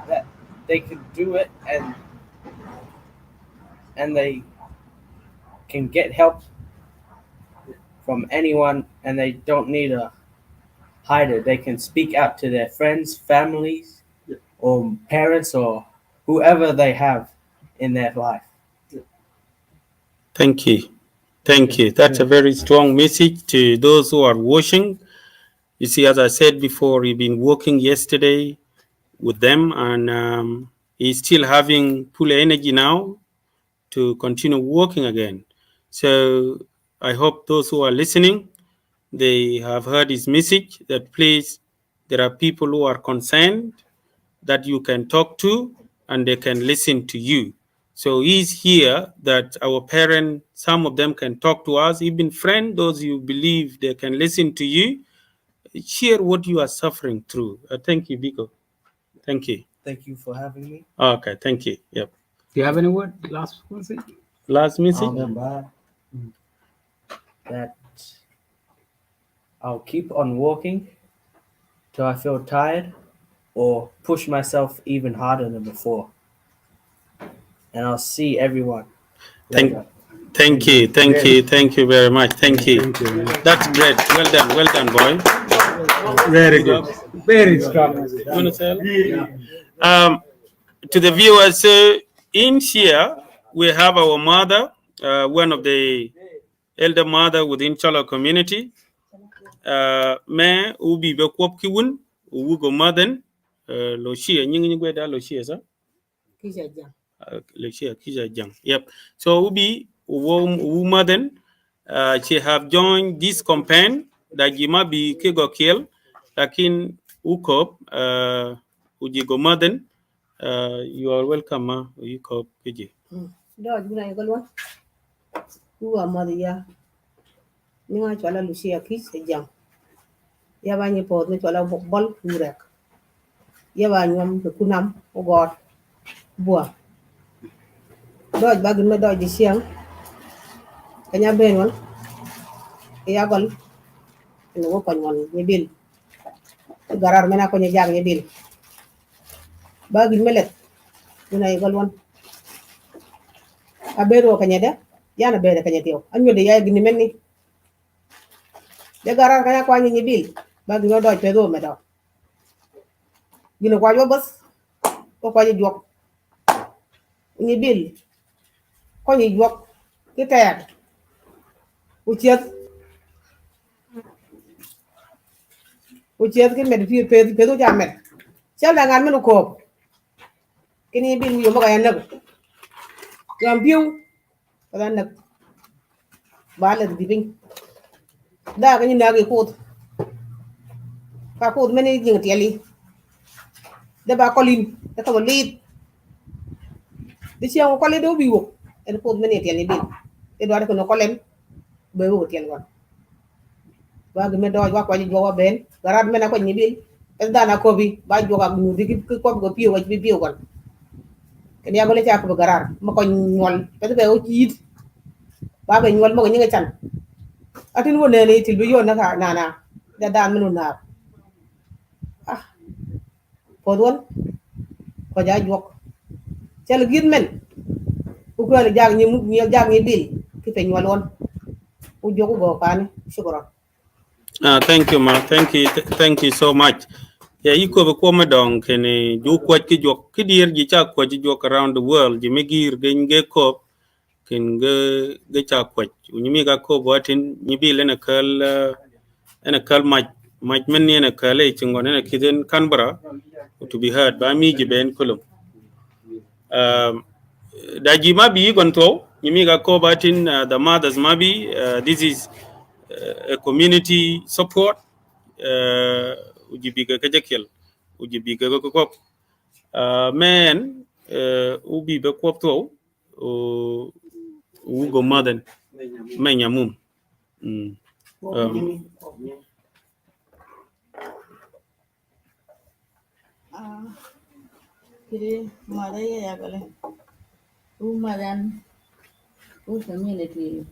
that they can do it and they can get help from anyone, and they don't need a hider. They can speak out to their friends, families, or parents, or whoever they have in their life. Thank you. Thank you. That's a very strong message to those who are watching. You see, as I said before, we've been working yesterday with them, and he's still having full energy now to continue working again. So I hope those who are listening, they have heard his message that please, there are people who are concerned that you can talk to and they can listen to you. So he's here that our parents, some of them can talk to us, even friends, those you believe they can listen to you, share what you are suffering through. Thank you, Biko. Thank you. Thank you for having me. Okay, thank you. Yep. Do you have any word? Last message? Last message? That I'll keep on walking till I feel tired or push myself even harder than before. And I'll see everyone later. Thank you very much. Thank you. That's great. Well done, boy. Very good. Very strong. You want to tell? To the viewers, in here we have our mother, one of the elder mother within Chala community. Me ubi be kwop kiwun ugo maden lo shia nyingi gweda lo shia sa lo shia kija jang. Yep. So ubi uwo maden she have joined this campaign that jima bi kigo kiel lakin ukop ujigo maden. You are welcome, ma. You cop PG. Do guna igalwa uwa madiya ni ma chola lucia kis jam ya ba ni pod ni chola bol urek ya ba nyom de kunam o god bua do ba guna do di siang kanya ben won ya gol ni wo kon won ni bil garar mena ko ni jag ni bil ba gin melet guna igalwan abero kanyada yana bere kanyatio anyo de ya gini menni de garar kanya kwa nyi bil ba gino do pedo medo gino kwa yo bas ko kwa jok nyi bil ko nyi jok ki tek uchiet ki med fi pedo ja med chal da ngan menu ko kini bil yo maka yanak yam biu kada nak bala di bing da ka ni nagi kut ka kut meni jing tiali da ba kolin da ka lit di siang ko le do biwo en kut meni tiali bin e do ko no kolen be wo tiel gon ba ga me do wa ko ni jo wa ben garat mena ko ni bil es da na ko bi ba jo ga nu di ko ko piwo bi piwo gon ken ya gole cha ko garar ma ko ñol pe be o jiit ba be ñol ma ko ñinga chan Atin wo ne til bi yon naka nana da dan minu na ah podwon ko ja jok cel gid men ku ko jag ni mu jag ni bil ki pe nyolon u jogu go pani shukran. Thank you, ma. Thank you so much. Yeah, you could come down. Can you quite get your kidir? You chat quite joke around the world. You make your get cop. Can get your quite. When you make a cop, what in you be in a curl and a curl might many and a curl on a kid in Canberra to be heard by me, Jiben Kulum. Daji mabi gonto yimiga ko batin the mothers mabi this is a community support ujibiga kajakel ujibiga ko men ubi be ko to ugo maden menya mum kiri mada ya gale madan community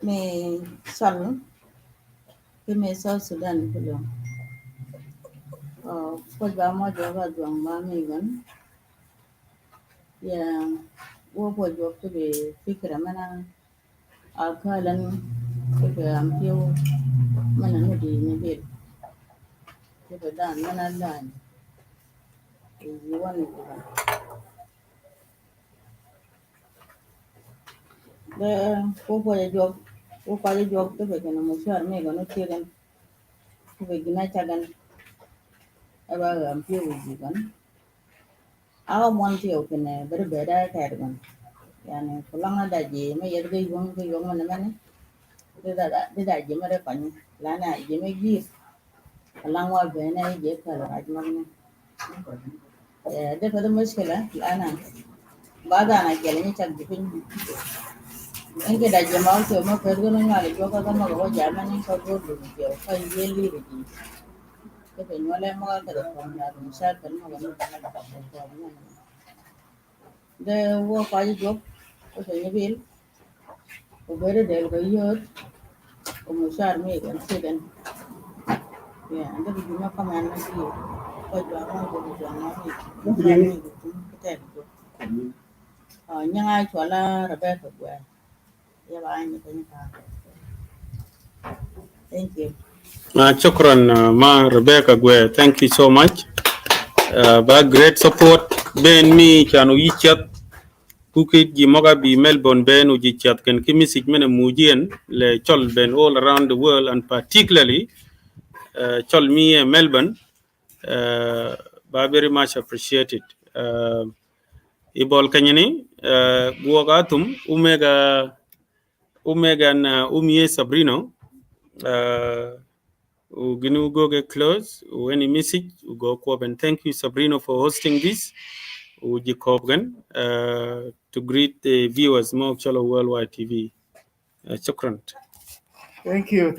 me sal ke me South Sudan kulo ko ba mo jo ba dong ma me gan ya wo po jo ke be fikra mana akalan ke am piu mana no di ne be ke dan mana dan you want the ko pa jo to be kana mo shar me gano tiran ko be gina chagan aba am piu gan awa mon tiyo kene ber beda ka gan yani kulanga da je me yedga yung mana mane da je mare pan lana je me gi langwa be na je ka la raj magne de fa da mushkila lana baga na kele ni chak dipin enke da je ma to ma per gono ngale jo ka ma go ja mane ko go du je fa yeli ri ke pe nyole mo ga da ko na ru sa kan ma ga de wo pa jo ko se ni bil ko bere del go yot ko mo shar me gan se gan ya anda bi ma ka man na ki ko jo ma go jo ma ni ko te ko nyanga chola rabe ko ya ba ni ko ni ka thank you. Chokran ma Rebecca Gwe. Thank you so much. Great support. Ben mi chanu yichat kukit ji moga bi Melbourne ben uji chat ken kimisik mene mujien le chol ben all around the world and particularly chol mi Melbourne. Very much appreciated. Ibol kanyini guwagatum umega na umie Sabrino Uginu go get close. Any message, go up and thank you, Sabrina, for hosting this. Uji Kopgan to greet the viewers, Mo Cholo Worldwide TV. Chokran. Thank you,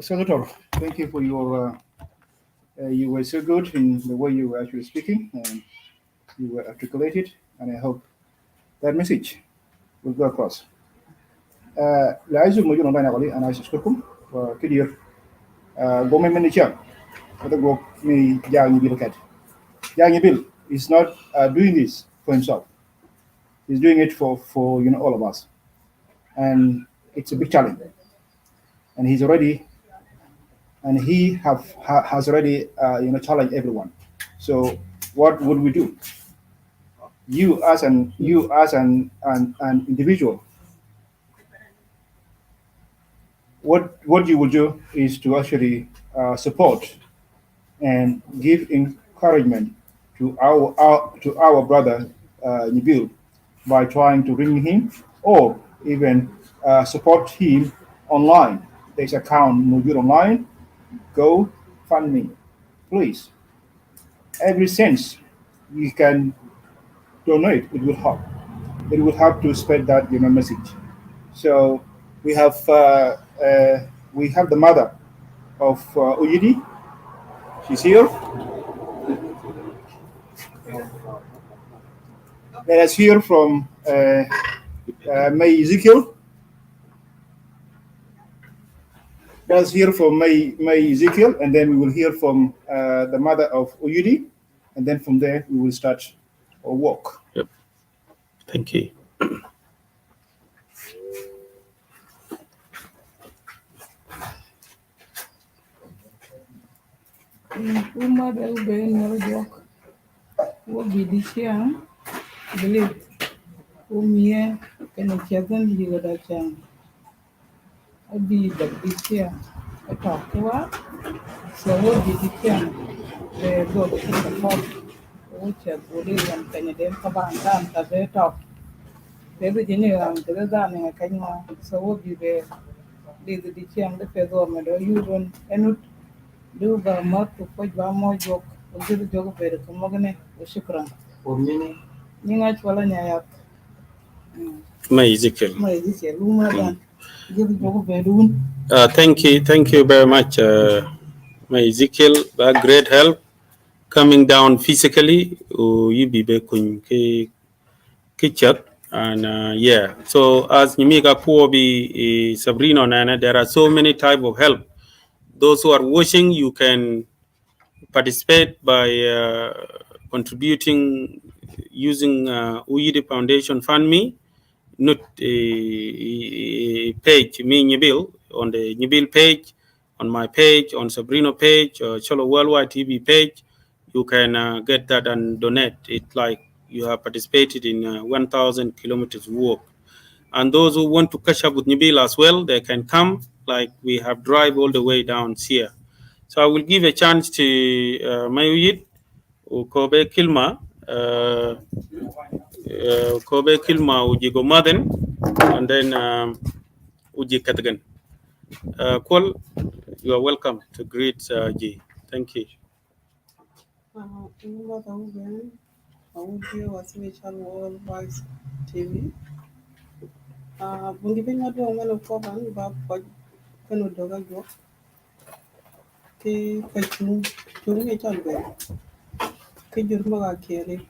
Senator. Thank you for your. You were so good in the way you were actually speaking, and you were articulated, and I hope that message will go across. لا يزول موجود online علي أنا أشكركم وكثير قومي من الشام هذا قوم مي جاني بيل كات جاني بيل is not doing this for himself. He's doing it for all of us, and it's a big challenge. And he has already challenged everyone. So what would we do? You as an individual, what you will do is to actually support and give encouragement to our brother Nibil by trying to ring him or even support him online. There's account Mujur online. Go fund me, please. Every cent you can donate, it will help. It will help to spread that message. So we have the mother of Uyidi. She's here. Let us hear from May Ezekiel. Let us hear from May Ezekiel, and then we will hear from the mother of Uyudi, and then from there we will start our walk. Yep. Thank you. Uma del Bener Walk will be this year, believe. Umie can a chasm you got a chance. I be the this year. I talk to her. So what did you can? The go to the pop, which has bullied and Canadian Caban, and they talk. They be general, the other can so what be there. This is the young the feather, you don't and do the mud to put one more joke. We'll give a joke of it. Come on, Shukran. Ninga Chwala Nayak. May Ezekiel. My this year, Luma, give a joke of bedroom. Thank you very much, May Ezekiel. Great help coming down physically. You be back in kitchen. And yeah, so as Nimika Kuobi, Sabrina, Nana, there are so many type of help. Those who are watching, you can participate by contributing using Uyidi Foundation Fund Me, not a page, me Nyibil, on the Nyibil page, on my page, on Sabrina page, or Cholo Worldwide TV page. You can get that and donate. It's like you have participated in 1,000 kilometers walk. And those who want to catch up with Nyibil as well, they can come, like we have drive all the way down here. So I will give a chance to Mayuyit, Kobe Kilma, Kobe Kilma Uji Gomaden, and then Uji Katagan. Kwal, you are welcome to greet G. Thank you. Worldwide TV. Bungi bin wadu ngalo ko ban ba ko kanu doga jo ke kachung chung e chal be ke jurma ga kere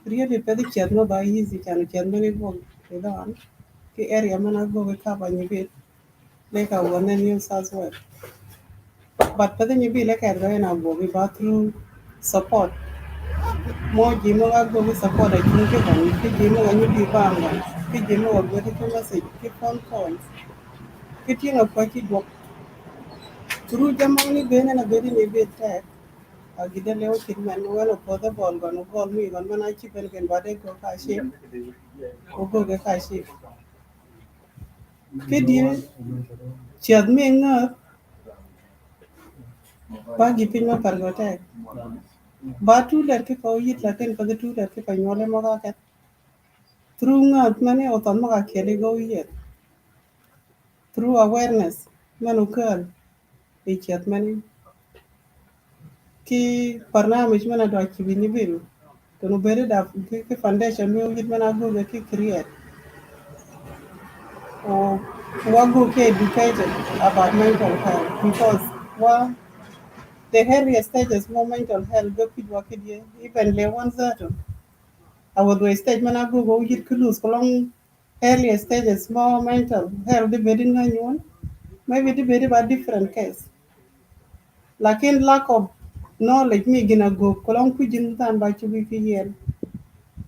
really pedi chat no ba easy kan chat mane bo ke dan ke area mana bo ke ka ba ni bit le ka wona news as well but pedi ni bi le ka ga na bo bi ba through support mo ji mo ga go support I think ke ban ke ji mo ga ni bi ba nga ke ji mo ga ke message ke phone calls ke ti nga ko ki do through jamani bene na bene ni bi tek agide leo kidman wala po the ball gone ball mi gon mana chi ben ken bade go ka shi go go ka shi ke die chiad mi nga ba gi pin ma par go tek ba tu der ke ko yit la ken pa tu der ke pa nyole mo ga ke through nga mane o ton ma ga ke go yet through awareness manu kal e chiad mane ki barnaamij mana do ci bi ni biru to no bere da ki foundation mi yit mana go ki create or wago ke educated about mental health because the earlier stages more mental health go ki work even le one that our do stage mana go yit ki lose long earlier stages more mental health the bere nganyun maybe the bere ba different case lakin lack of knowledge me gina go kolong ku jin tan ba ci bi fi yen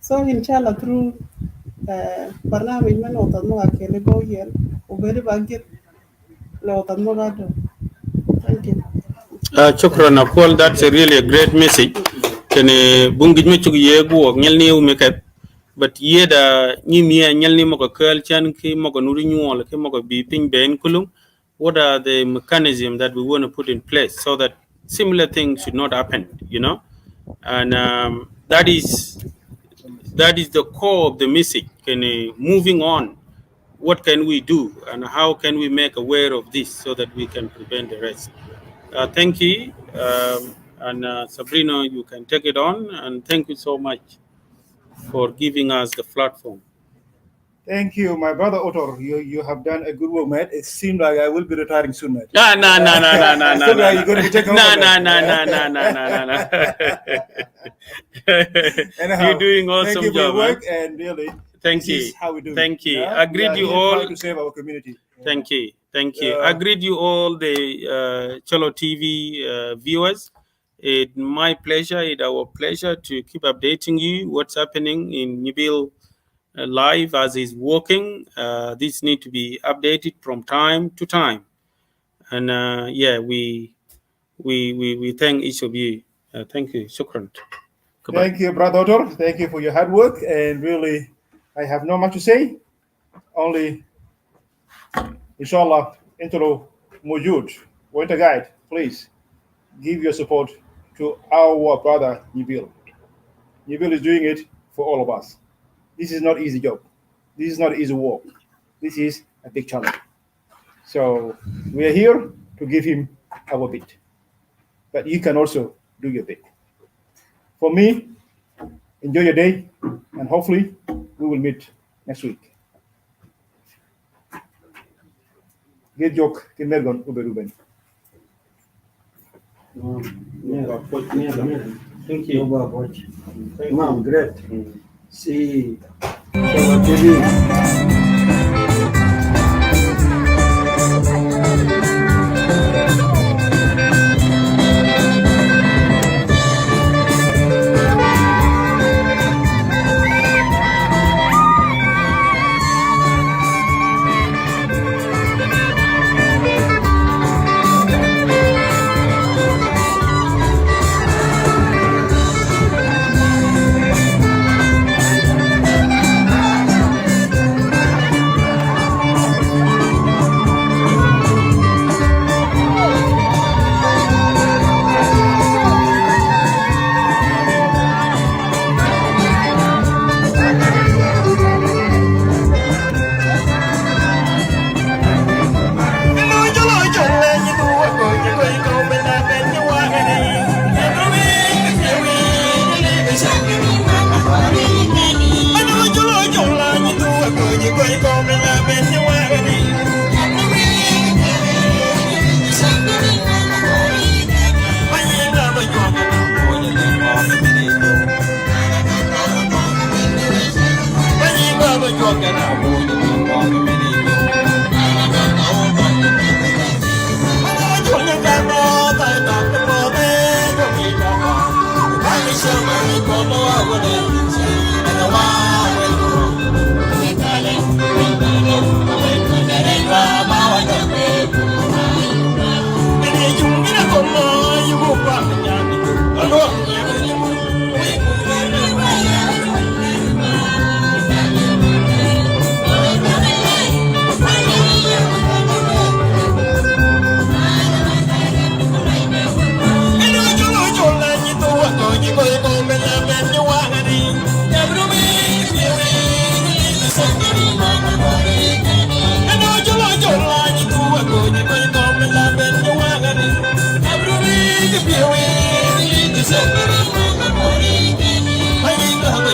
so inshallah through barnamij man o tan mo ke le go yen o beri ba get le o tan mo ga do thank you Chukran Paul, that's a really a great message. Can bungi me chuk yegu or nyelni umekat, but yeda ni mia nyelni moko curl chan ki moko nuri nyuol ki moko beeping ben kulum. What are the mechanisms that we want to put in place so that similar things should not happen, you know? And that is the core of the message. Can moving on, what can we do and how can we make aware of this so that we can prevent the rest? Thank you. And Sabrina, you can take it on. And thank you so much for giving us the platform. Thank you, my brother Otor. You have done a good work, mate. It seems like I will be retiring soon, mate. No. You're going to be taking over. No. Anyhow, you're doing awesome thank you for job, your work, and really, thank this you. is how we do it. Thank you. Yeah? I greet we are you here all. trying to save our community. Thank you. Thank you. I greet you all, the Cholo TV viewers. It's my pleasure, it's our pleasure to keep updating you what's happening in Nibil live as he's working. This need to be updated from time to time. And yeah, we thank each of you. Thank you. Shukran. Goodbye. Thank you, Brother Otto. Thank you for your hard work. And really, I have not much to say. Only, inshallah, intro mujud. Winter guide, please give your support to our brother Nibil. Nibil is doing it for all of us. This is not easy job. This is not easy work. This is a big challenge. So we are here to give him our bit. But you can also do your bit. For me, enjoy your day, and hopefully we will meet next week. Get joke, Kimergon, Uberuben. Thank you. Mom, great. See, TV.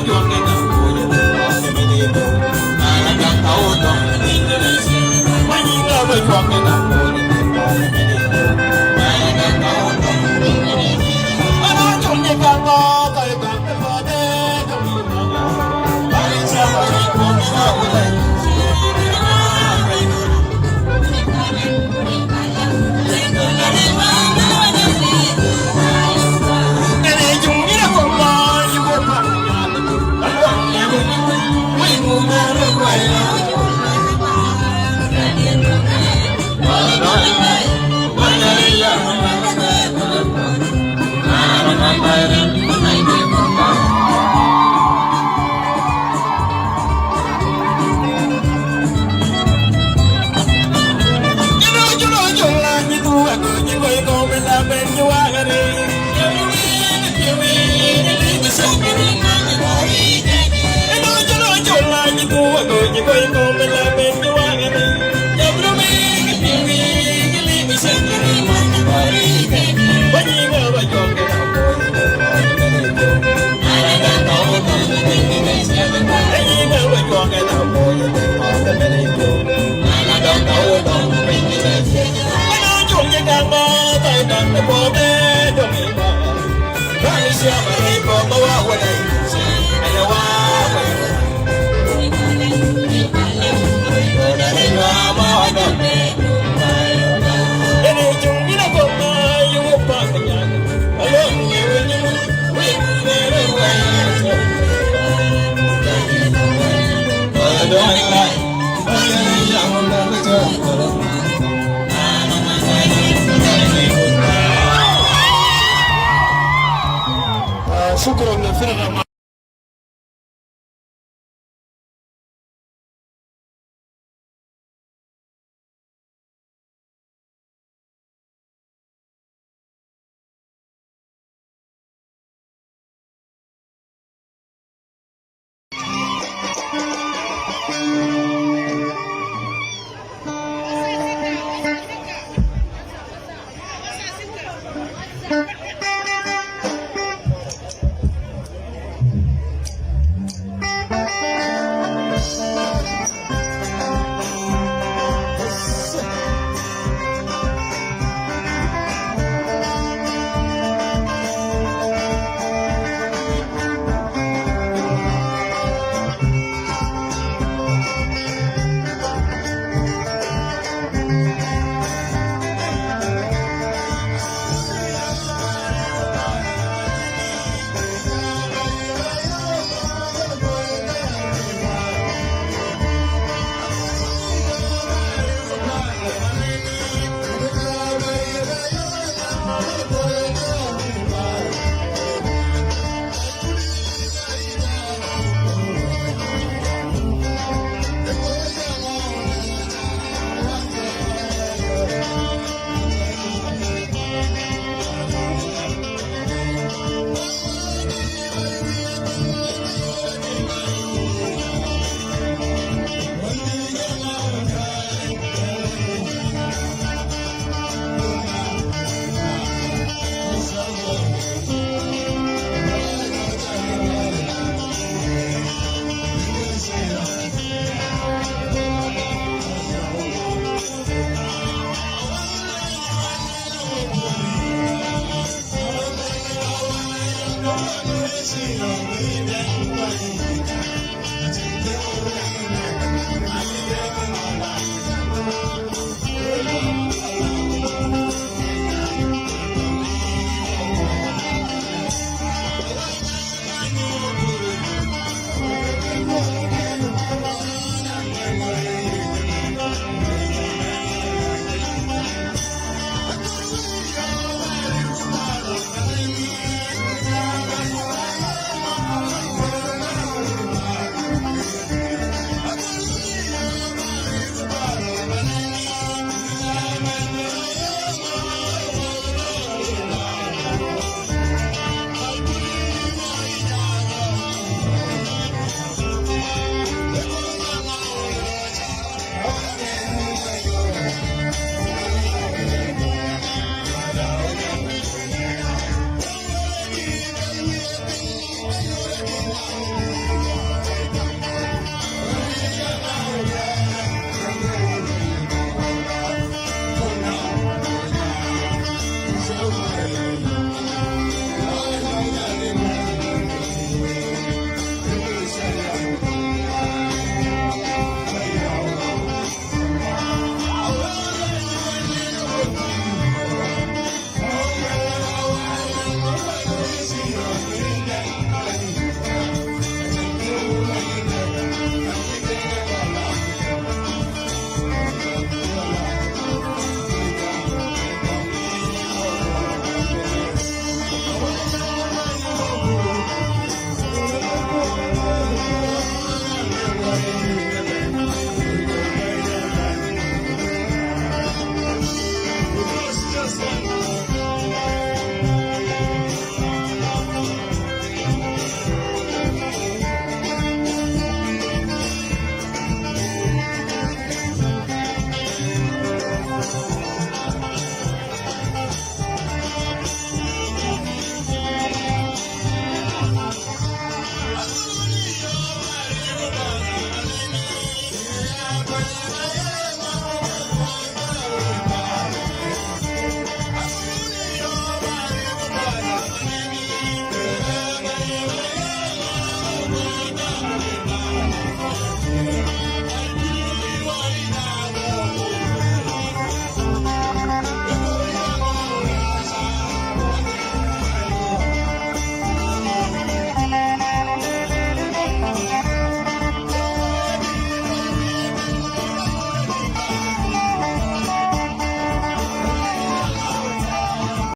You're